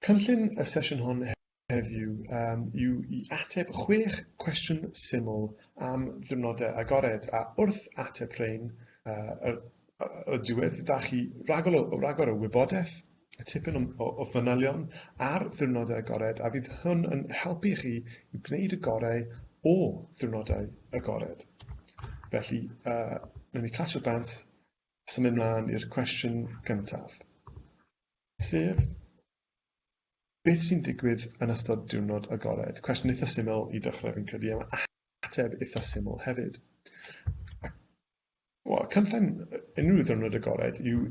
Cynllun y sesiwn hon heddiw yw I ateb 6 cwestiwn syml am ddiwrnodau agored, a wrth ateb rhain y diwedd, da chi ragor o wybodaeth, y tipyn o fanylion ar ddiwrnodau agored, a fydd hwn yn helpu chi I gwneud y gorau o ddiwrnodau agored. Felly, wnawn ni clasio'r bant, symud ymlaen i'r cwestiwn gyntaf, sef beth sy'n digwydd yn ystod diwrnod agored? Cwestiwn eitha syml I dechrau fi'n credu, am ateb eitha syml hefyd. Cynllun unrhyw ddiwrnod agored yw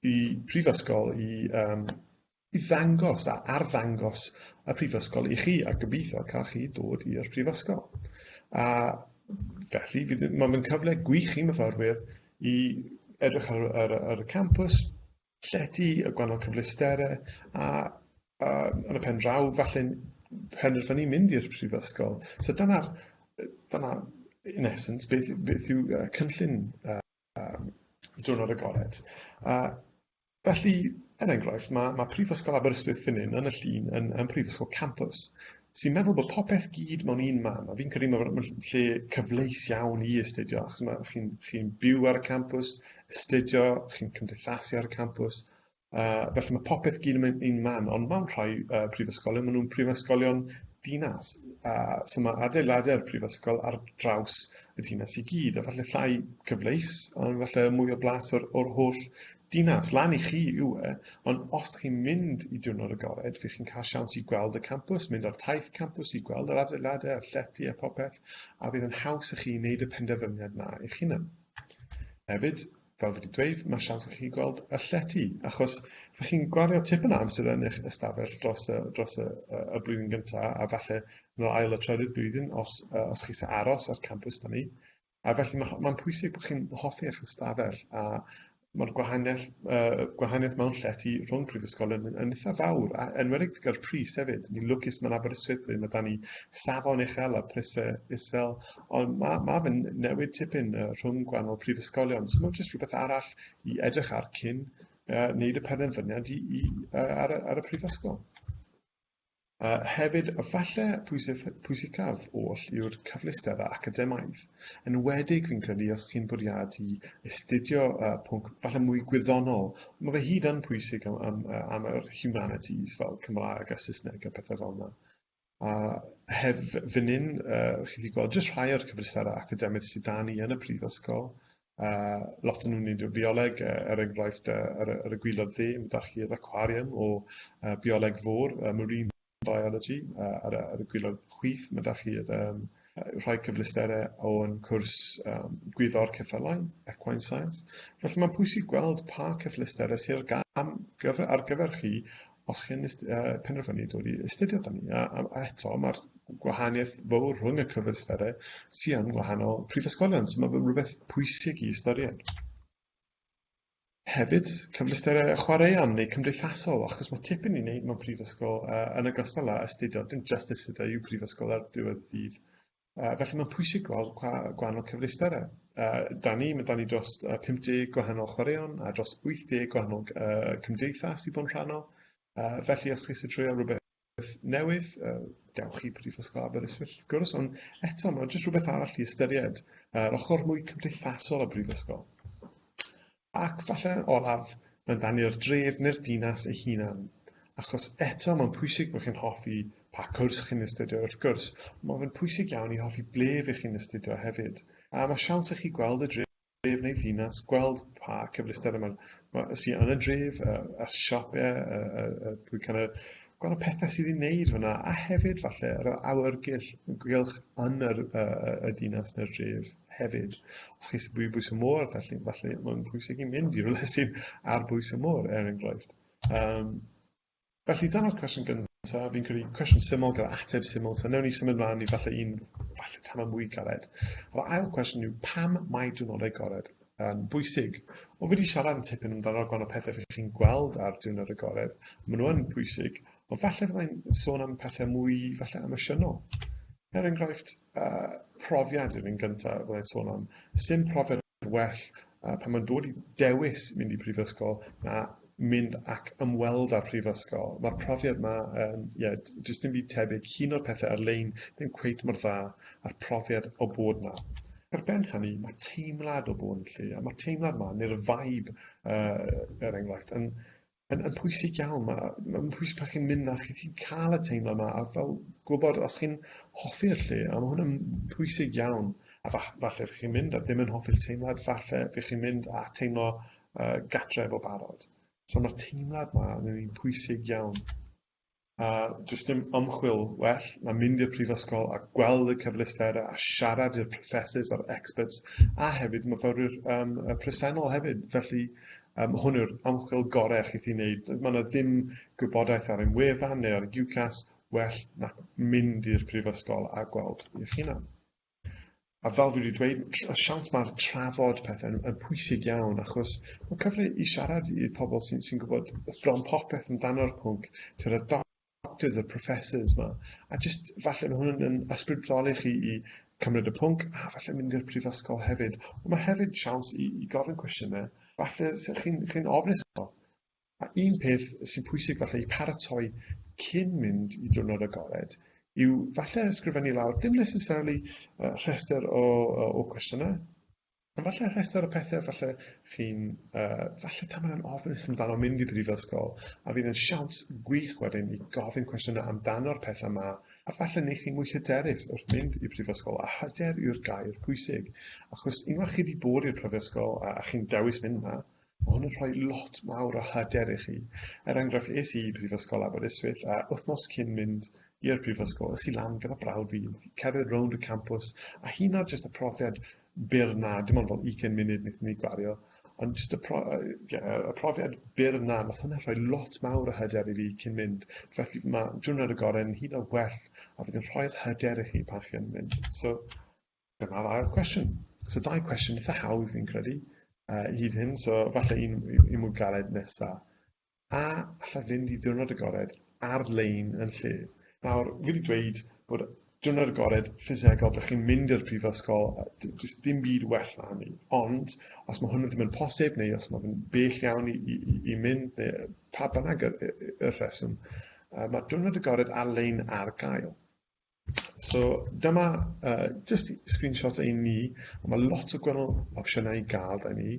I prifysgol I ddangos a arddangos y prifysgol I chi, a gobeithio cael chi dod i'r prifysgol. A felly, mae'n cyfle gwych I myfyrwyr I edrych ar y campws, llety y gwahanol cyfleusterau, a yn y pen draw, falle'n penderfynu mynd i'r prifysgol. So dyna, in essence, beth yw cynllun diwrnod agored. Felly, enghraifft, mae prifysgol Aberystwyth fan hyn yn y llun yn prifysgol campws, sy'n meddwl bod popeth gyd mewn un man, a fi'n credu mae'n lle cyfleus iawn I astudio, achos chi'n byw ar y campws, astudio, chi'n cymdeithasu ar y campus, felly mae popeth gyd yn un man, ond mewn rhai prifysgolion, maen nhw'n prifysgolion dinas. So mae adeiladau'r prifysgol ar draws y dinas I gyd, a falle llai cyfleus, ond falle mwy o blas o'r holl dinas. Lan I chi yw ond os chi'n mynd I diwrnod agored, fe chi'n cael siawns I gweld y campws, mynd ar taith campws I gweld yr adeiladau, yr llety a popeth, a fydd yn haws I chi wneud y penderfyniad na eich hunan. Hefyd, fel wedi dweud, mae siawns I chi gweld y llety, achos fe chi'n gwario tipyn o amser yn eich ystafell dros y blwyddyn gyntaf, a falle yn yr ail y trydydd blwyddyn, os chi sy'n aros ar campws da ni. A felly mae'n pwysig bod chi'n hoffi eich ystafell, a mae'r gwahaniaeth mewn llety rhwng prifysgolion yn eitha fawr, a enwedig gyda'r pris hefyd. Ni'n lwcus mewn Aberystwyth, mae da ni safon uchel a prisau isel, ond mae fe'n newid tipyn rhwng gwahanol prifysgolion. So mae'n jyst rhywbeth arall I edrych ar cyn wneud y penderfyniad ar y prifysgol. Hefyd, falle pwysicaf oll yw'r cyfleusterau academaidd. Yn wedig fi'n credu os chi'n bwriadu astudio pwnc falle mwy gwyddonol. Mae fe hyd yn pwysig am yr humanities fel Cymraeg a Saesneg a pethau fel yna. Fan hyn, chi wedi gweld jyst rhai o'r cyfleusterau academaidd sydd da ni yn y prifysgol. Lot o'n nhw'n neud o bioleg, enghraifft ar y gwylod dde, mae da chi'r aquarium o bioleg fôr, marine biology, ar y gwylod chwith, mae da chi rhai cyfleusterau o'n cwrs gwyddor ceffylau, equine science. Felly mae'n pwysig gweld pa cyfleusterau sydd ar gyfer chi os chi'n penderfynu dod I astudio da ni. A eto, mae'r gwahaniaeth fawr rhwng y cyfleusterau sy'n gwahanol prifysgolion, so mae rhywbeth pwysig I ystyried. Hefyd, cyfleusterau chwaraeon neu cymdeithasol, achos mae tipyn I wneud mewn prifysgol yn ogystal â astudio, dim just astudio yw prifysgol ar diwedd dydd. Felly mae'n pwysig gweld gwahanol cyfleusterau. Da ni dros 50 gwahanol chwaraeon a dros 80 gwahanol cymdeithas I bod yn rhannol. Felly, os chi sy'n trwy rhywbeth newydd, dewch I prifysgol Aberystwyth, wrth gwrs, ond eto, mae jyst rhywbeth arall I ystyried, yr ochr mwy cymdeithasol o brifysgol. Ac falle olaf, mae'n dani'r dref neu'r dinas ei hunan. Achos eto mae'n pwysig bod chi'n hoffi pa cwrs chi'n astudio wrth gwrs. Mae'n pwysig iawn I hoffi blef chi'n astudio hefyd. A mae siawns I chi gweld y dref neu ddinas, gweld pa cyfleusterau sy'n yn y dref, y siopau, gwahanol pethau sydd I wneud hwnna, a hefyd falle yr awyrgylch yn y dinas neu'r dref hefyd. Os chi sy'n bwys y môr, felly mae'n pwysig I mynd I rhywle sy'n ar bwys y môr, enghraifft. Felly, dyna'r cwestiwn gyntaf, fi'n credu cwestiwn syml gyda ateb syml, so newn ni symud mlaen I falle tam mwy galed. Yr ail cwestiwn yw, pam mae diwrnodau agored yn bwysig? O fi wedi siarad yn tipyn amdano'r gwahanol pethau fe chi'n gweld ar diwrnod agored, maen nhw yn bwysig, ond falle fyddai'n sôn am pethau mwy falle emosiynol. Enghraifft, profiad yw'r un gyntaf fyddai'n sôn am. Sim profiad well pan mae'n dod I dewis mynd I prifysgol na mynd ac ymweld â'r prifysgol. Mae'r profiad yma, jyst dim byd tebyg, un o'r pethau ar-lein ddim cweit mor dda a'r profiad o bod yna. Ar ben hynny, mae teimlad o bod yn lle, a mae'r teimlad yma, neu'r vibe, enghraifft, yn pwysig iawn. Mae'n pwysig pan chi'n mynd na, chi'n cael y teimlad yma, a fel gwybod, os chi'n hoffi'r lle, a mae hwnna'n pwysig iawn, a falle chi'n mynd a ddim yn hoffi'r teimlad, falle chi'n mynd a teimlo gatref o barod. So mae'r teimlad yma yn pwysig iawn. Jyst dim ymchwil well na mynd i'r prifysgol a gweld y cyfleusterau a siarad i'r professors a'r experts a hefyd myfyrwyr presennol hefyd. Felly hwn yw'r ymchwil gorau chi'n wneud. Mae yna ddim gwybodaeth ar ein wefan neu ar y UCAS well na mynd i'r prifysgol a gweld eich hunan. A fel fi wedi dweud, y siawns mae'r trafod pethau yn pwysig iawn, achos mae'n cyfle i siarad i pobl sy'n gwybod bron popeth amdano'r pwnc, y doctors, y professors yma, a just falle mae hwn yn ysbrydoli chi i cymryd y pwnc, a falle mynd i'r prifysgol hefyd. Ond mae hefyd siawns i gofyn cwestiynau, falle chi'n ofyn ysgol. A un peth sy'n pwysig falle i paratoi cyn mynd i Diwrnod Agored, yw falle ysgrifennu lawr, dim necessarily rhestr o cwestiynau, ond falle rhestr o pethau, falle chi'n, falle tam yn ofnus amdano mynd i brifysgol, a fydd yn siawns gwych wedyn i gofyn cwestiynau amdano'r pethau yma, a falle neu chi'n mwy hyderus wrth mynd i brifysgol, a hyder yw'r gair pwysig. Achos unwaith chi wedi bod i'r prifysgol a chi'n dewis mynd yma, mae hwn yn rhoi lot mawr o hyder i chi. Enghraifft, es i brifysgol Aberystwyth, a wythnos cyn mynd i'r prifysgol, ys i lan gyda brawd fi, cerdded rownd y campws, a hynna jyst y profiad byr na, dim ond fel 20 munud wnaethon ni gwario, ond jyst y profiad byr na, nath hwnna rhoi lot mawr o hyder i fi cyn mynd. Felly mae Diwrnod Agored yn hyd o well, a fydd yn rhoi'r hyder i chi pan chi'n mynd. So, dyna'r ail cwestiwn. So, 2 cwestiwn eitha hawdd fi'n credu, hyd hyn, so falle un mwy galed nesaf. A allaf fynd i Diwrnod Agored ar-lein yn lle. Nawr, fi wedi dweud bod Diwrnod Agored ffisegol, byddwch chi'n mynd i'r prifysgol, dim byd well na hynny. Ond, os mae hwnna ddim yn posib, neu os mae'n bell iawn i mynd, neu pa bynnag y rheswm, mae Diwrnod Agored ar-lein ar gael. So, dyma just screenshot ein ni, mae lot o gwahanol opsiynau i gael da ni,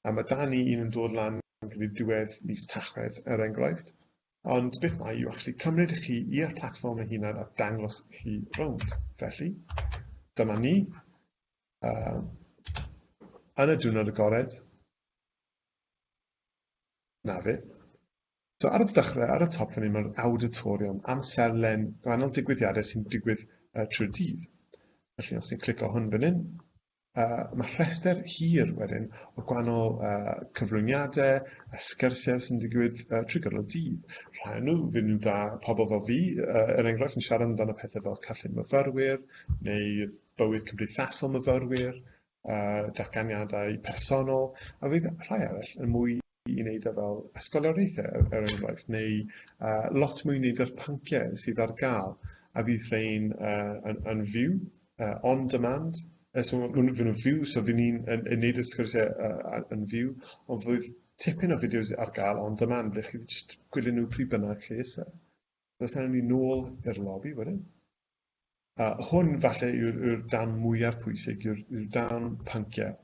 a mae da ni un yn dod lan gyda diwedd mis Tachwedd enghraifft. Ond beth mae yw actually cymryd chi i'r platfform eu hunan a dangos chi rownd. Felly, dyma ni yn y Diwrnod Agored. Na fi. So ar y dechrau, ar y top fan hyn, mae'r auditorium, amserlen, gwahanol digwyddiadau sy'n digwydd trwy'r dydd. Felly, os ni'n clico hwn fan hyn, mae rhestr hir wedyn o gwahanol cyflwyniadau a sgyrsiau sy'n digwydd trwy gydol y dydd. Rhai nhw fydd nhw da pobl fel fi, enghraifft yn siarad amdano pethau fel cynllun myfyrwyr, neu bywyd cymdeithasol myfyrwyr, datganiadau personol, a fydd rhai arall yn mwy i wneud fel ysgoloriaethau enghraifft, neu lot mwy i wneud yr pynciau sydd ar gael, a fydd rhain yn fyw, on demand. So fydd nhw'n fyw, so fydd ni'n wneud y sgwrsiau yn fyw, ond fydd tipyn o fideos ar gael on demand, ble chi jyst gwylio nhw pryd bynnag lle isa. Does yna ni nôl i'r lobby wedyn. Hwn falle yw'r dan mwyaf pwysig, yw'r dan pynciau.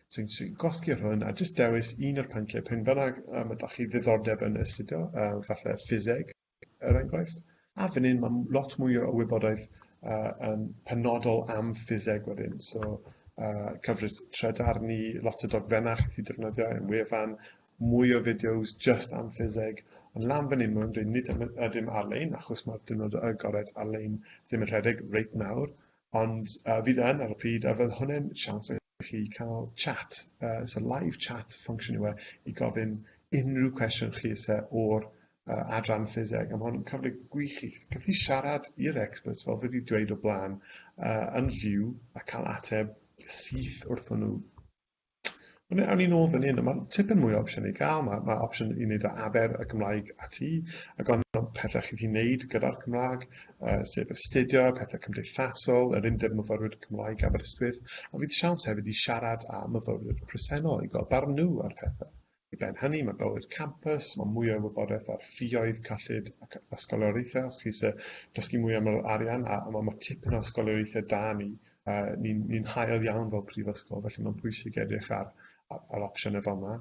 So chi'n gosgu ar hwn, a jyst dewis un o'r pynciau, pryd bynnag ydych chi ddiddordeb yn astudio, falle ffiseg, enghraifft. A fan hyn, mae lot mwy o wybodaeth yn penodol am ffiseg wedyn. So, cyfres tredarni, lot o dogfennau chi defnyddio yn wefan, mwy o fideos just am ffiseg. Ond lan fan hyn, mae'n dweud nid ydym ar-lein, achos mae'r Diwrnod Agored ar-lein ddim yn rhedeg reit nawr. Ond fydd yn ar y pryd, a fydd hwnna'n siawns i chi cael chat, so live chat function yw i gofyn unrhyw cwestiwn chi o'r adran ffiseg, a mae hwn yn cyfle gwych i chi siarad i'r experts fel fi wedi dweud o blaen yn fyw a cael ateb syth wrthyn nhw. Awn ni nôl fan hyn, mae tipyn mwy o opsiwn i gael, mae opsiwn i wneud o aber y Gymraeg a ti, ac ond pethau chi wedi wneud gyda'r Cymraeg, sef astudio, pethau cymdeithasol, yr undeb myfyrwyr Cymraeg Aberystwyth, a fydd siawns hefyd i siarad a myfyrwyr presennol i gael barn nhw ar pethau. I ben hynny, mae bywyd campus, mae mwy o wybodaeth ar ffïoedd cyllid ac ysgoloriaethau, os chi eisiau dysgu mwy am yr arian, a mae tipyn o ysgoloriaethau da ni, ni'n hael iawn fel prifysgol, felly mae'n pwysig edrych ar opsiynau fel yma.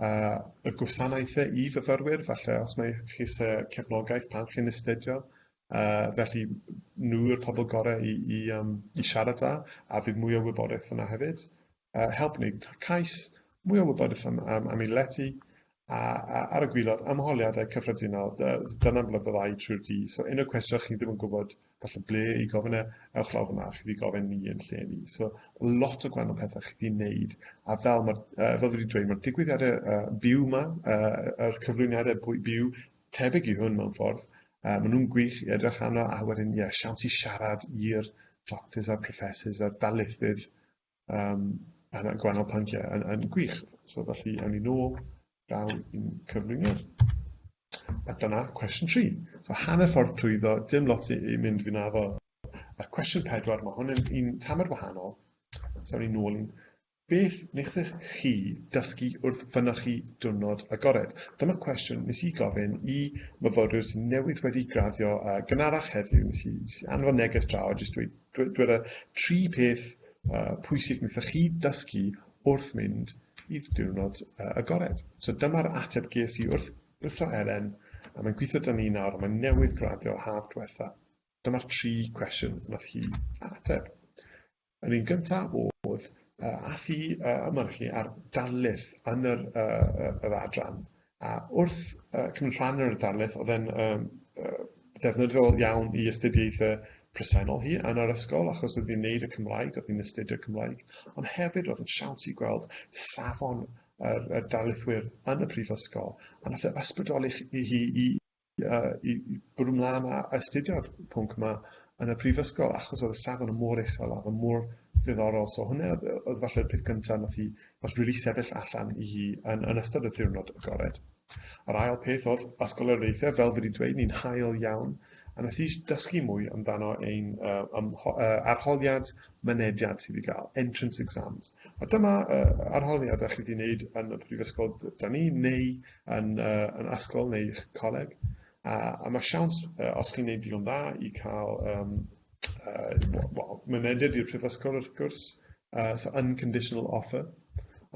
Y gwasanaethau I fyfyrwyr, falle os mae chi eisiau cefnogaeth pan chi'n astudio, felly nhw yw'r pobl gorau i siarad da, a fydd mwy o wybodaeth yna hefyd. Help wneud cais, mwy o wybodaeth am ei letu, a ar y gwylod, ymholiadau cyffredinol, dyna'n blyddau trwy'r dydd. So unrhyw cwestiwn chi ddim yn gwybod falle ble i gofyn ewch lawr yna, chi wedi gofyn ni yn lle ni. So lot o gwahanol pethau chi wedi wneud, a fel fi wedi dweud, mae'r digwyddiadau byw yma, yr cyflwyniadau byw, tebyg I hwn mewn ffordd, maen nhw'n gwych I edrych arno, a wedyn, siawns I siarad i'r doctors a'r professors a'r darlithydd yn y gwahanol pynciau yn gwych. So felly, awn ni nôl draw i'n cyflwyniad. A dyna cwestiwn 3. So hanner ffordd trwyddo, dim lot I mynd fi'n afo. Cwestiwn 4, mae hwn yn un tamer wahanol. So awn ni nôl i'n Beth wnaethoch chi dysgu wrth fynychu diwrnod agored? Dyma'r cwestiwn nes I gofyn I myfyrwyr sy'n newydd wedi graddio gynharach heddiw. Nes I anfon neges draw a jyst dweud 3 peth pwysig wnaethoch chi dysgu wrth mynd I diwrnod agored. So dyma'r ateb ges I wrth o Elen, a mae'n gweithio dyn ni nawr, a mae'n newydd graddio haf diwetha. Dyma'r 3 cwestiwn wnaeth hi ateb. Yr un gyntaf oedd ath I ymyrchu ar darlith yn yr adran. A wrth cymryd rhan yn y darlith, oedd e'n defnyddiol iawn I astudiaethau presennol hi yn yr ysgol, achos oedd hi'n wneud y Cymraeg, oedd hi'n astudio Cymraeg, ond hefyd oedd yn siawns I gweld safon y darlithwyr yn y prifysgol, a nath ysbrydoli hi I bwrw mlaen a astudio'r pwnc yma yn y prifysgol, achos oedd y safon yn môr uchel a môr ddiddorol. So hwnna oedd falle'r peth gyntaf nath rili sefyll allan I hi yn ystod y ddiwrnod agored. Yr ail peth oedd ysgoloriaethau, fel fi wedi dweud, ni'n hael iawn, a nath I dysgu mwy amdano ein arholiad mynediad sydd I gael, entrance exams. A dyma arholiad chi wedi wneud yn y prifysgol da ni, neu yn ysgol neu coleg. A mae siawns, os chi'n gwneud digon da, I cael mynediad i'r prifysgol wrth gwrs, so unconditional offer.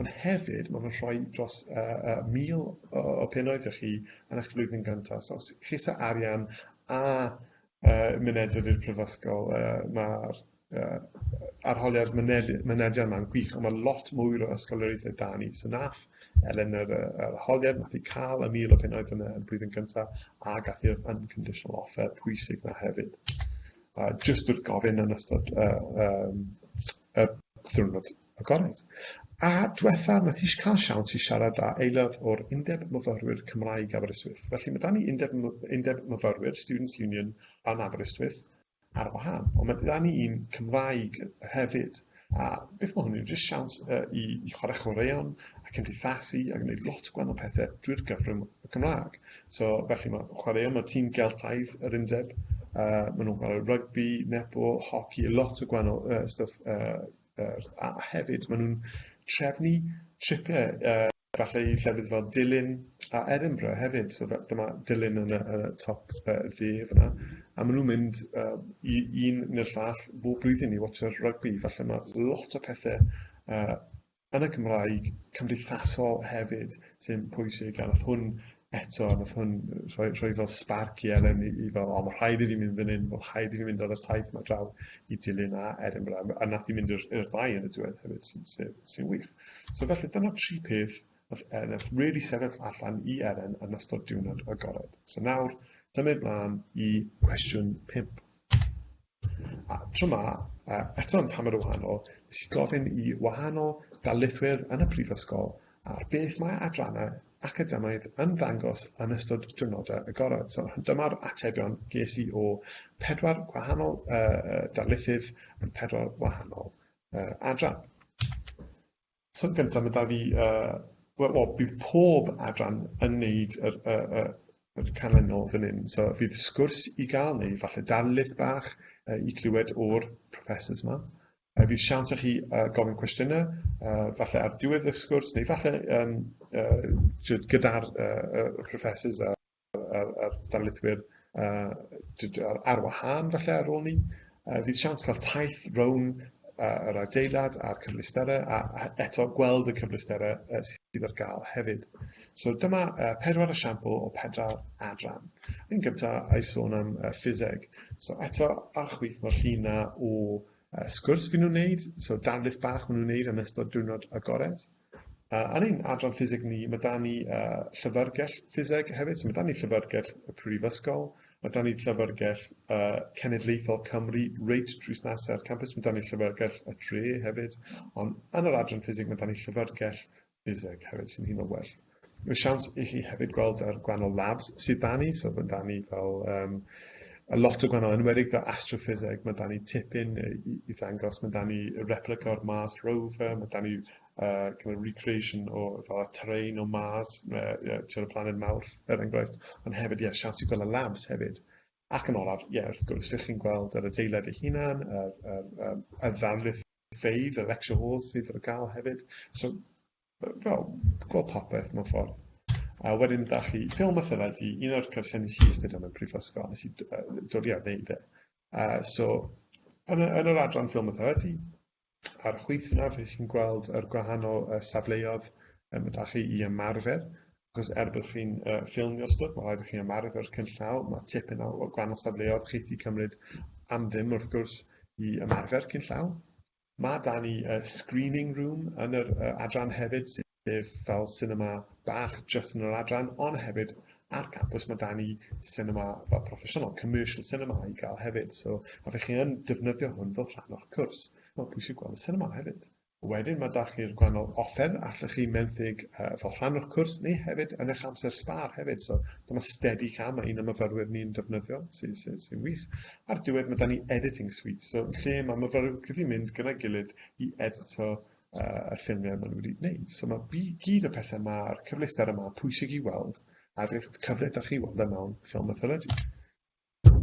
Ond hefyd, mae'n rhoi dros 1,000 o punnoedd I chi yn eich flwyddyn gyntaf. So os chi eisiau arian a mynediad i'r prifysgol, mae'r arholiad mynediad yma'n gwych, ond mae lot mwy o ysgoloriaethau da ni. So nath Elen yr arholiad, nath I cael 1,000 o punnoedd yn y blwyddyn gyntaf, a gath i'r unconditional offer pwysig na hefyd. Just wrth gofyn yn ystod y ddiwrnod agored. A diwetha, nath I cael siawns I siarad â aelod o'r Undeb Myfyrwyr Cymraeg Aberystwyth. Felly mae da ni Undeb Myfyrwyr, Students' Union yn Aberystwyth, ar wahân. Ond mae da ni un Cymraeg hefyd. A beth mae hwnnw? Jyst siawns I chwarae chwaraeon, a cymdeithasu, a gwneud lot o gwahanol pethau drwy'r gyfrwng y Cymraeg. So felly mae chwaraeon, mae tîm geltaidd yr Undeb, maen nhw'n chwarae rugby, netball, hoci, lot o gwahanol stwff, a hefyd maen nhw'n trefnu tripiau, falle I llefydd fel Dilyn a Edinburgh hefyd. So dyma Dilyn yn y top ddef yna. A maen nhw'n mynd un neu'r llall bob blwyddyn I watcho'r rugby. Falle mae lot o pethau yn y Cymraeg cymdeithasol hefyd sy'n pwysig. A nath hwn eto, nath hwn rhoi fel spark I Elen I fel, o, mae rhaid I fi mynd fan hyn, mae rhaid I fi mynd ar y taith mae draw I Dilyn a Edinburgh. A nath I mynd i'r ddau yn y diwedd hefyd sy'n wych. So felly dyna 3 peth nath really sefyll allan I Elen yn ystod diwrnod agored. So nawr, symud mlaen I cwestiwn 5. A tro yma, eto yn tamer o wahanol, nes I gofyn I wahanol darlithwyr yn y prifysgol ar beth mae adrannau academaidd yn ddangos yn ystod diwrnodau agored. So dyma'r atebion ges I o 4 gwahanol darlithydd yn 4 gwahanol adran. So gyntaf, mae da fi, bydd pob adran yn wneud yr canlynol fan hyn. So fydd sgwrs I gael, neu falle darlith bach I clywed o'r professors yma. Fydd siawns i chi gofyn cwestiynau, falle ar diwedd y sgwrs, neu falle gyda'r professors a'r darlithwyr ar wahân falle ar ôl ni. Fydd siawns cael taith rown yr adeilad a'r cyfleusterau a eto gweld y cyfleusterau sydd ar gael hefyd. So dyma 4 esiampl o 4 adran. Yn gyntaf, ei sôn am ffiseg. So eto ar chwith mae'r llun na o sgwrs fy nhw'n wneud, so darlith bach maen nhw'n wneud yn ystod Diwrnod Agored. Yn ein adran ffiseg ni, mae da ni llyfrgell ffiseg hefyd, so mae da ni llyfrgell y Prifysgol, mae da ni llyfrgell Cenedlaethol Cymru reit drws nesaf campus, mae da ni llyfrgell y dre hefyd, ond yn yr adran ffiseg mae da ni llyfrgell ffiseg hefyd sy'n hun o well. Mae siawns i chi hefyd gweld yr gwahanol labs sydd da ni, so mae da ni fel a lot o gwahanol enwedig fel astroffiseg, mae da ni tipyn i ddangos, mae da ni replica o'r Mars rover, mae da ni kind of recreation o fel y terrain o Mars, y planet Mawrth, enghraifft, ond hefyd, siawns i gweld y labs hefyd. Ac yn olaf, wrth gwrs, ydych chi'n gweld yr adeilad ei hunan, y ddarlith ffeidd, y lecture halls sydd ar gael hefyd. So, fel, gweld popeth mewn ffordd. A wedyn, da chi ffilm myfyriwr, un o'r cyrsiau nes i ystod am y Prifysgol, nes i dod i wneud e. So, yn yr adran ffilm myfyriwr, ar chwith yna, fe chi'n gweld yr gwahanol safleoedd da chi i ymarfer, achos bod chi'n ffilmio ystod, mae rhaid i chi ymarfer cynllaw, mae tipyn o gwahanol safleoedd chi wedi cymryd am ddim wrth gwrs i ymarfer cynllaw. Mae da ni screening room yn yr adran hefyd, sef fel cinema bach just yn yr adran, ond hefyd ar campus mae da ni cinema fel proffesiynol, commercial cinema i gael hefyd. So, a fe chi yn defnyddio hwn fel rhan o'r cwrs. Mae'n pwysig gweld y cinema hefyd. Wedyn mae da chi'r gwahanol offer allech chi menthyg fel rhan o'r cwrs, neu hefyd yn eich amser sbar hefyd. So, dyma steady cam a un am myfyrwyr ni'n defnyddio, sy'n wych. Ar diwedd mae da ni editing suite. So, lle mae myfyrwyr gyda'i mynd gyda'i gilydd i edito yr ffilmiau maen nhw wedi gwneud. So mae gyd y pethau yma, a'r cyfleuster yma, pwysig i weld, a fydd cyfle da chi weld e mewn ffilm mythology.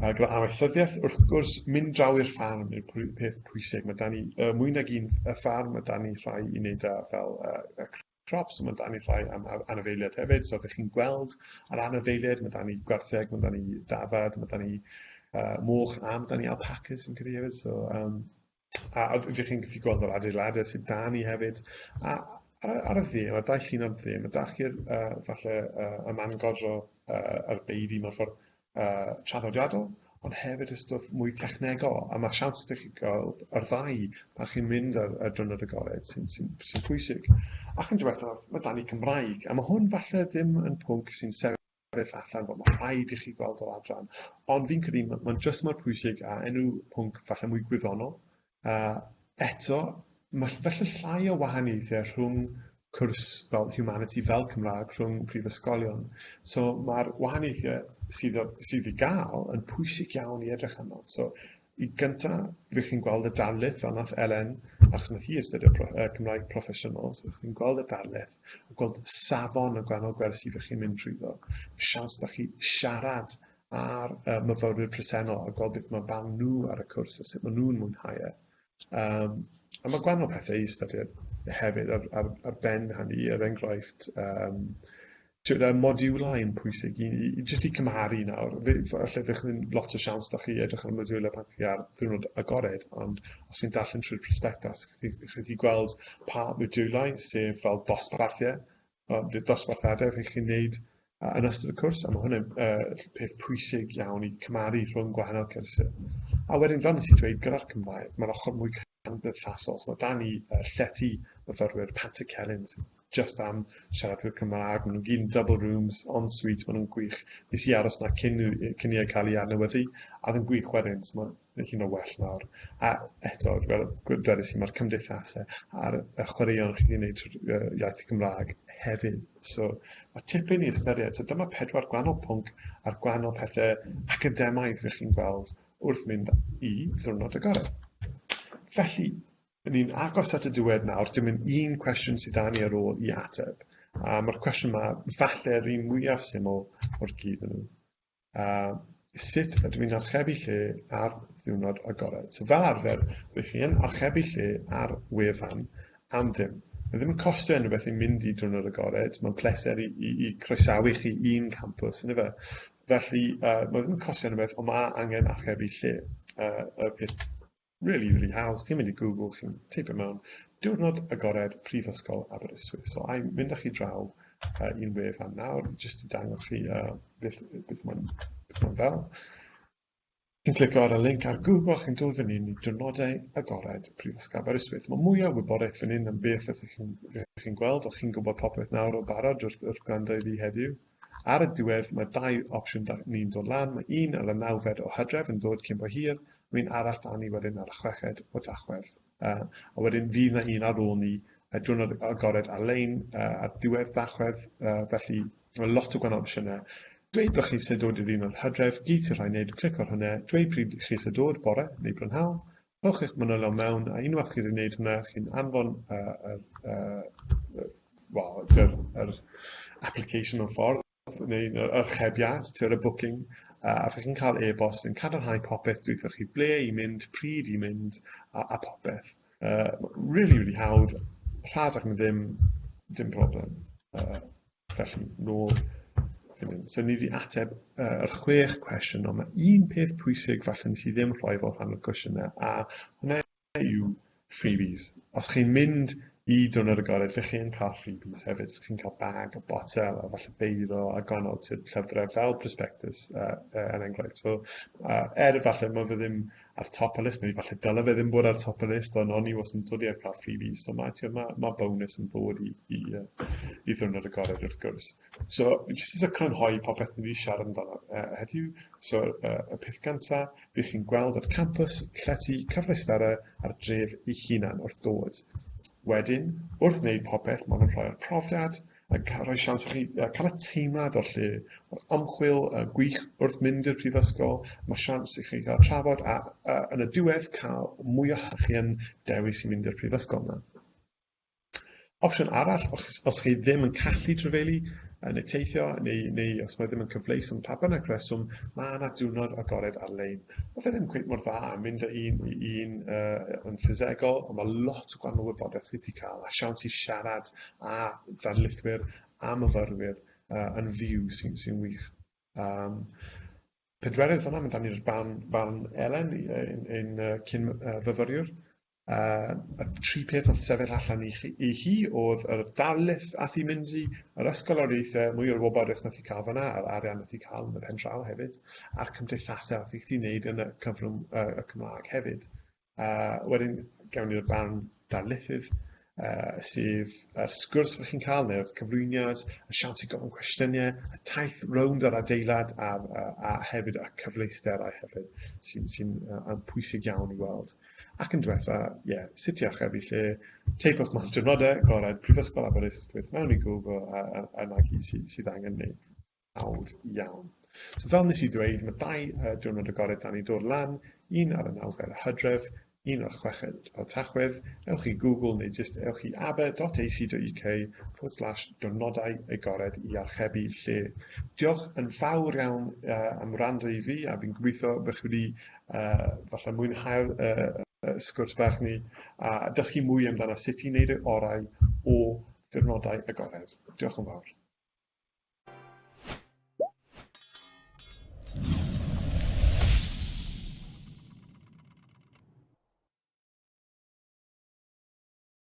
Gyda amaethyddiaeth, wrth gwrs, mynd draw i'r ffarm yw'r peth pwysig. Mae da ni mwy nag un ffarm, mae da ni rhai i wneud fel crops, mae da ni rhai am anafeiliaid hefyd. So fe chi'n gweld yr anafeiliaid, mae da ni gwartheg, mae da ni dafad, mae da ni moch a mae da ni alpacas yn gyda hefyd. So, a fe chi'n gallu gweld yr adeiladau sydd da ni hefyd. A ar y dde, mae'r dau llun ar y dde, mae da chi'r falle y man godro ar beidi mewn ffordd traddodiadol, ond hefyd y stwff mwy technegol. A mae siawns ydych chi gweld yr ddau pan chi'n mynd ar Diwrnod Agored sy'n pwysig. Ac yn diwethaf, mae da ni Cymraeg, a mae hwn falle ddim yn pwnc sy'n sefyll allan fod mae rhaid i chi gweld o'r adran. Ond fi'n credu mae'n jyst mor pwysig a enw pwnc falle mwy gwyddonol. Eto, mae felly llai o wahaniaethau rhwng cwrs fel humanity, fel Cymraeg, rhwng prifysgolion. So mae'r wahaniaethau sydd i gael yn pwysig iawn i edrych arno. So, i gyntaf, fydd chi'n gweld y darlith fel nath Elen, achos nath hi ystyrio Cymraeg proffesiynol, so chi'n gweld y darlith, a gweld safon y gwahanol gwersi fydd chi'n mynd trwyddo. Siawns da chi siarad ar myfyrwyr presennol a gweld beth mae barn nhw ar y cwrs a sut maen nhw'n mwynhau e. A mae gwahanol pethau i ystyried hefyd ar ben hynny, er enghraifft, modiwlau yn pwysig, jyst i cymharu nawr. Falle fydd chi'n lot o siawns da chi edrych ar y modiwlau pan chi ar Ddiwrnod Agored, ond os chi'n darllen trwy'r prospectus, chi gweld pa modiwlau, sef fel dosbarthiau, dosbarthiadau fe chi'n gwneud yn ystod y cwrs, a mae hwnna'n peth pwysig iawn i cymaru rhwng gwahanol cyrsiau. A wedyn fel nes i dweud, gyda'r Cymraeg, mae'r ochr mwy cymdeithasol. So mae da ni llety myfyrwyr Pantycelyn, just am siaradwyr Cymraeg. Maen nhw'n gyd double rooms, en-suite, maen nhw'n gwych. Nes i aros na cyn i cael ei adnewyddu, a oedd yn gwych wedyn, so mae'n hyn o well nawr. A eto, dwedais i, mae'r cymdeithasau a'r chwaraeon chi wedi gwneud iaith Cymraeg hefyd. So, mae tipyn i ystyried. So, dyma 4 gwahanol pwnc a'r gwahanol pethau academaidd fe chi'n gweld wrth mynd i Ddiwrnod Agored. Felly, ni'n agos at y diwedd nawr, dim yn un cwestiwn sydd da ni ar ôl i ateb. Mae'r cwestiwn yma falle'r un mwyaf syml o'r gyd yn nhw. sut ydw i'n archebu lle ar ddiwrnod agored. So fel arfer, rydych chi yn archebu lle ar wefan am ddim. Mae ddim yn costio unrhyw beth i mynd i diwrnod agored, mae'n pleser i croesawu chi un campws, yna fe. Felly, mae ddim yn costio unrhyw beth, ond mae angen archebu lle. Y peth really hawdd, chi'n mynd i Google, chi'n teipio mewn Diwrnod Agored Prifysgol Aberystwyth. So, a'n mynd â chi draw un wefan nawr, jyst i dangos chi beth mae'n fel. Chi'n clicio ar y link ar Google, chi'n dod fan hyn i Diwrnodau Agored Prifysgol Aberystwyth. Mae mwy o wybodaeth fan hyn am beth chi'n gweld, o chi'n gwybod popeth nawr o barod wrth gwrando i fi heddiw. Ar y diwedd, mae 2 opsiwn ni'n dod lan. Mae un ar y 9fed o Hydref yn dod cyn bo hir, mae'n arall da ni wedyn ar y 6fed o Dachwedd. A wedyn fydd na un ar ôl ni Diwrnod Agored ar-lein ar diwedd Dachwedd, felly mae lot o gwahanol opsiynau. Dweud bod chi sy'n dod i'r un o'r Hydref, gyd sy'n rhaid wneud, clic ar hwnna, dweud pryd chi sy'n dod, bore neu brynhaw, rhowch eich manylion mewn, a unwaith chi'n gwneud hwnna, chi'n anfon yr application mewn ffordd, neu yr archebiad, yr booking, a fe chi'n cael e-bost yn cadarnhau popeth dwi'n chi ble i mynd, pryd i mynd, a popeth. Really hawdd, rhad ac yn dim problem. Felly, nôl fan hyn. So ni wedi ateb yr 6 cwestiwn, ond mae un peth pwysig falle nes i ddim rhoi fel rhan o'r cwestiynau, a hwnna yw freebies. Os chi'n mynd i Diwrnod Agored, fe chi'n cael freebies hefyd. Fe chi'n cael bag, a botel, a falle beiddo, a gwahanol llyfrau fel prospectus yn enghraifft. So, falle mae fe ddim ar top o list, neu falle dyle fe ddim bod ar top o list, ond o'n i wasn't dod i'r cael freebies. So mae bonus yn ddod i Diwrnod Agored wrth gwrs. So, jyst is y crynhoi popeth ni wedi siarad amdano heddiw. So, y peth gyntaf, bydd chi'n gweld yr campws, llety, cyfleusterau a'r dref eu hunan wrth dod. Wedyn, wrth wneud popeth, mae'n rhoi'r profiad, a rhoi siawns i chi cael y teimlad o'r lle, o'r ymchwil gwych wrth mynd i'r prifysgol, mae siawns i chi cael trafod, a yn y diwedd cael mwy o hychian dewis i mynd i'r prifysgol yna. Opsiwn arall, os chi ddim yn gallu trefelu, neu teithio, neu os mae ddim yn cyfleus yn pa bynnag reswm, mae yna diwrnod agored ar-lein. Mae fe ddim cweit mor dda yn mynd â un yn ffisegol, ond mae lot o gwahanol wybodaeth i ti cael, a siawns i siarad a ddarlithwyr a myfyrwyr yn fyw sy'n wych. Pedwerydd fan'na, mynd ni'r barn Elen ein cyn-fyfyriwr. Y 3 peth oedd sefyll allan i hi oedd yr darlith ath i mynd i, yr ysgoloriaethau, mwy o'r wybodaeth nath i cael fan'na, a'r arian nath i cael yn y pen draw hefyd, a'r cymdeithasau nath i chi wneud yn y cyfrwng y Cymraeg hefyd. Wedyn, gawn ni'r barn darlithydd, sef yr sgwrs fych chi'n cael, neu'r cyflwyniad, y siawns i gofyn cwestiynau, y taith rownd yr adeilad, a hefyd y cyfleusterau hefyd, sy'n pwysig iawn i weld. Ac yn diwetha, sut i archebu lle, teipwch mewn Diwrnodau Agored, Prifysgol Aberystwyth, mewn i Google, a yna sydd angen wneud. Hawdd iawn. So fel nes i ddweud, mae 2 Diwrnod Agored da ni dod lan, un ar y 9fed Hydref, un o'r 6fed o Tachwedd, ewch i Google neu jyst ewch i aber.ac.uk/Diwrnodau Agored i archebu lle. Diolch yn fawr iawn am wrando i fi, a fi'n gobeithio bych wedi falle mwynhau'r sgwrs bach ni, a dysgu mwy amdano sut i wneud y orau o Ddiwrnodau Agored. Diolch yn fawr.